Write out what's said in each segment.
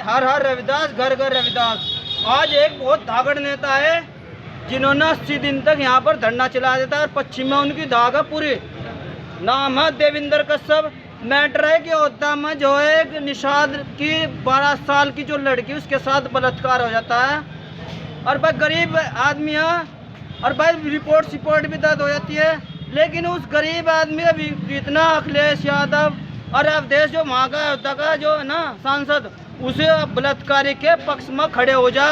हर हर रविदास, घर घर रविदास। आज एक बहुत धागड़ नेता है जिन्होंने 80 दिन तक यहाँ पर धरना चला देता है, पश्चिम में उनकी धागा पूरी। नाम है देवेंद्र कश्यप। मैटर है कि होता में जो है एक निषाद की 12 साल की जो लड़की उसके साथ बलात्कार हो जाता है, और भाई गरीब आदमी है, और भाई रिपोर्ट भी दर्ज हो जाती है। लेकिन उस गरीब आदमी अभी इतना अखिलेश यादव और अवधेश जो वहाँ का होता का जो है ना सांसद, उसे बलात्कारी के पक्ष में खड़े हो जा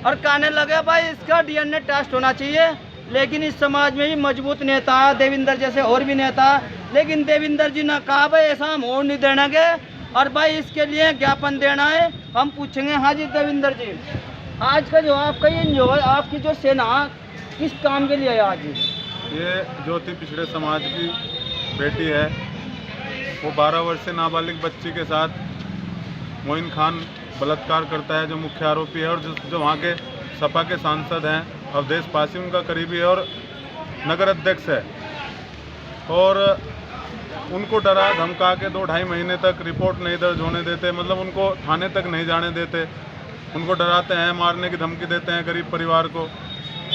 और कहने लगे भाई इसका DNA टेस्ट होना चाहिए। लेकिन इस समाज में भी मजबूत नेता है देवेंद्र जैसे और भी नेता, लेकिन देवेंद्र जी ने कहा भाई ऐसा हम और नहीं देंगे, और भाई इसके लिए ज्ञापन देना है। हम पूछेंगे, हाँ जी देवेंद्र जी, आज का जो आपका ये जो आपकी जो सेना किस काम के लिए है आज? ये जो अति पिछड़े समाज की बेटी है, वो 12 वर्ष से नाबालिग बच्ची के साथ मोइन खान बलात्कार करता है, जो मुख्य आरोपी है, और जो वहाँ के सपा के सांसद हैं अवधेश पासी, उनका करीबी है और नगर अध्यक्ष है। और उनको डरा धमका के 2-2.5 महीने तक रिपोर्ट नहीं दर्ज होने देते, मतलब उनको थाने तक नहीं जाने देते, उनको डराते हैं, मारने की धमकी देते हैं गरीब परिवार को।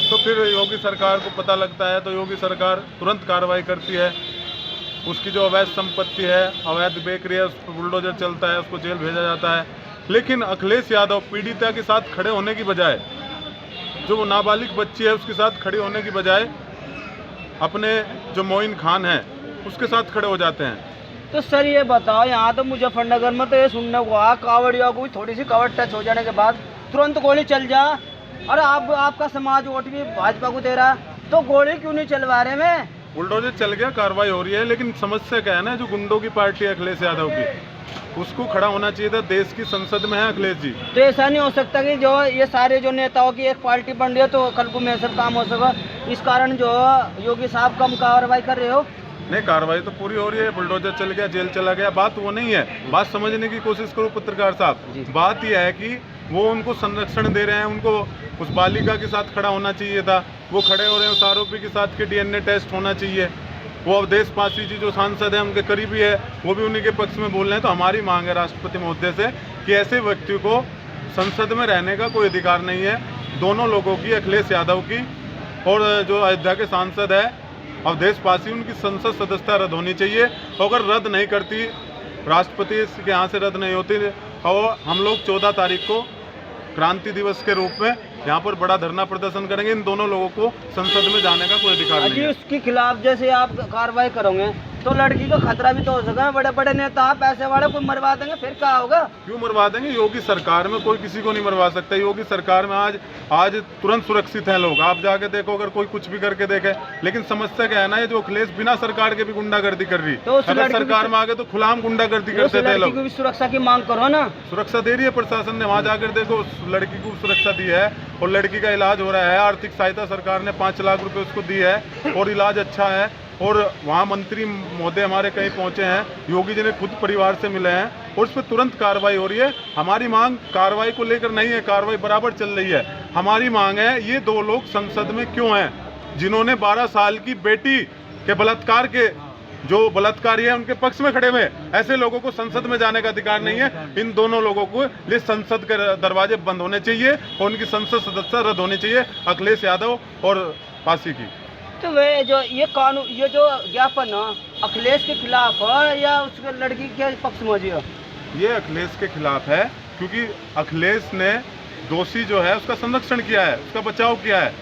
तो फिर योगी सरकार को पता लगता है तो योगी सरकार तुरंत कार्रवाई करती है। उसकी जो अवैध संपत्ति है, अवैध बेकरी है, उस पर बुलडोजर चलता है, उसको जेल भेजा जाता है। लेकिन अखिलेश यादव पीड़िता के साथ खड़े होने की बजाय, जो वो नाबालिग बच्ची है उसके साथ खड़े होने की बजाय, अपने जो मोइन खान है उसके साथ खड़े हो जाते हैं। तो सर ये बताओ, यहाँ तो मुजफ्फरनगर में तो ये सुनने को आ कावड़ियों को थोड़ी सी कवर टच हो जाने के बाद तुरंत गोली चल जा, और आपका समाज वोट भी भाजपा को दे रहा, तो गोली क्यों नहीं चलवा रहे में? बुलडोजर चल गया, कार्रवाई हो रही है, लेकिन समस्या क्या है ना, जो गुंडों की पार्टी है अखिलेश यादव की, उसको खड़ा होना चाहिए था। देश की संसद में है अखिलेश जी, तो ऐसा नहीं हो सकता कि जो ये सारे जो नेताओं की एक पार्टी बन रही है तो कल को में सब काम हो सका, इस कारण जो योगी साहब कम कार्रवाई कर रहे हो? नहीं, कार्रवाई तो पूरी हो रही है। बुलडोजर चल गया, जेल चला गया, बात वो नहीं है। बात समझने की कोशिश करो पत्रकार साहब। बात यह है कि वो उनको संरक्षण दे रहे हैं, उनको उस बालिका के साथ खड़ा होना चाहिए था, वो खड़े हो रहे हैं उस आरोपी के साथ के DNA टेस्ट होना चाहिए। वो अवधेश पासी जी जो सांसद हैं उनके करीबी है, वो भी उन्हीं के पक्ष में बोल रहे हैं। तो हमारी मांग है राष्ट्रपति महोदय से कि ऐसे व्यक्ति को संसद में रहने का कोई अधिकार नहीं है। दोनों लोगों की, अखिलेश यादव की और जो अयोध्या के सांसद है अवधेश पासी, उनकी संसद सदस्यता रद्द होनी चाहिए। अगर रद्द नहीं करती, राष्ट्रपति के यहाँ से रद्द नहीं होती, और हम लोग 14 तारीख को क्रांति दिवस के रूप में यहाँ पर बड़ा धरना प्रदर्शन करेंगे। इन दोनों लोगों को संसद में जाने का कोई अधिकार नहीं है। उसके खिलाफ जैसे आप कार्रवाई करोगे तो लड़की को खतरा भी तो हो सका। बड़े बड़े नेता पैसे वाले कोई मरवा देंगे, फिर क्या होगा? क्यों मरवा देंगे? योगी सरकार में कोई किसी को नहीं मरवा सकता। योगी सरकार में आज तुरंत सुरक्षित हैं लोग। आप जाके देखो, अगर कोई कुछ भी करके देखे। लेकिन समस्या क्या है ना, ये जो अखिलेश बिना सरकार के भी गुंडागर्दी कर रही, तो अगर सरकार में आगे तो खुलाम गुंडागर्दी करते थे लोग। सुरक्षा की मांग करो ना। सुरक्षा दे रही है प्रशासन ने, वहाँ जाकर देखो, उस लड़की को सुरक्षा दी है और लड़की का इलाज हो रहा है। आर्थिक सहायता सरकार ने 5 लाख रुपए उसको दी है और इलाज अच्छा है। और वहाँ मंत्री महोदय हमारे कहीं पहुँचे हैं, योगी जी ने खुद परिवार से मिले हैं और उस पर तुरंत कार्रवाई हो रही है। हमारी मांग कार्रवाई को लेकर नहीं है, कार्रवाई बराबर चल रही है। हमारी मांग है, ये 2 लोग संसद में क्यों हैं जिन्होंने 12 साल की बेटी के बलात्कार के जो बलात्कारी है उनके पक्ष में खड़े हुए? ऐसे लोगों को संसद में जाने का अधिकार नहीं है। इन दोनों लोगों को लिए संसद के दरवाजे बंद होने चाहिए और उनकी संसद सदस्यता रद्द होनी चाहिए, अखिलेश यादव और पासी की। तो वे जो ये कानून, ये जो ज्ञापन अखिलेश के खिलाफ है या उसके लड़की के पक्ष में है? ये अखिलेश के खिलाफ है, क्योंकि अखिलेश ने दोषी जो है उसका संरक्षण किया है, उसका बचाव किया है।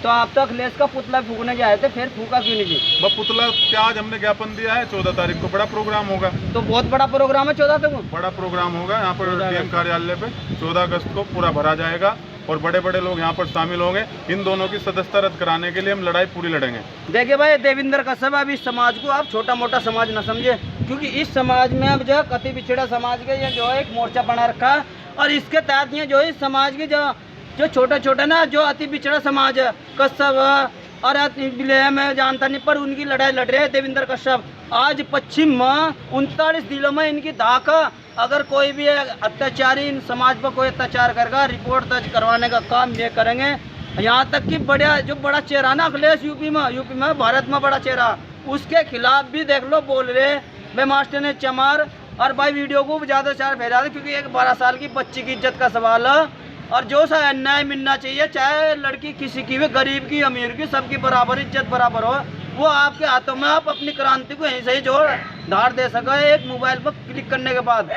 तो आप तो अखिलेश का पुतला फूकने जाए थे, फिर फूका क्यों नहीं जी? वह पुतला क्या, आज हमने ज्ञापन दिया है, 14 तारीख को बड़ा प्रोग्राम होगा। तो बहुत बड़ा प्रोग्राम है 14 को? बड़ा प्रोग्राम होगा यहाँ पर DM कार्यालय पे। 14 अगस्त को पूरा भरा जाएगा और बड़े बड़े लोग यहाँ पर शामिल होंगे। इन दोनों की सदस्यता रद्द कराने के लिए हम लड़ाई पूरी लड़ेंगे। देखिए भाई, देवेंद्र कश्यप, अब इस समाज को आप छोटा मोटा समाज न समझे, क्योंकि इस समाज में अब जो है अति पिछड़ा समाज के ये जो है एक मोर्चा बना रखा है, और इसके तहत ये जो है इस समाज की जो छोटा छोटा ना जो अति पिछड़ा समाज है, कश्यप और विलय में जानता नहीं, पर उनकी लड़ाई लड़ रहे हैं देवेंद्र कश्यप। आज पश्चिम में 39 जिलों में इनकी धाक। अगर कोई भी अत्याचारी इन समाज पर कोई अत्याचार करेगा, रिपोर्ट दर्ज करवाने का काम ये करेंगे। यहाँ तक कि बड़ा चेहरा ना अखिलेश यूपी में भारत में बड़ा चेहरा, उसके खिलाफ भी देख लो बोल रहे वे मास्टर ने चमार और भाई वीडियो को ज़्यादा से ज़्यादा फैला दे, क्योंकि एक 12 साल की बच्ची की इज्जत का सवाल है। और जो सा अन्याय मिलना चाहिए, चाहे लड़की किसी की भी, गरीब की अमीर की, सबकी बराबर इज्जत बराबर हो, वो आपके हाथों में। आप अपनी क्रांति को यहीं से ही जोड़ धार दे सके एक मोबाइल पर क्लिक करने के बाद।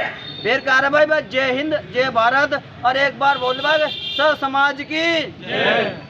फिर कह रहे भाई जय हिंद, जय भारत, और एक बार बोल भाई सब समाज की जय।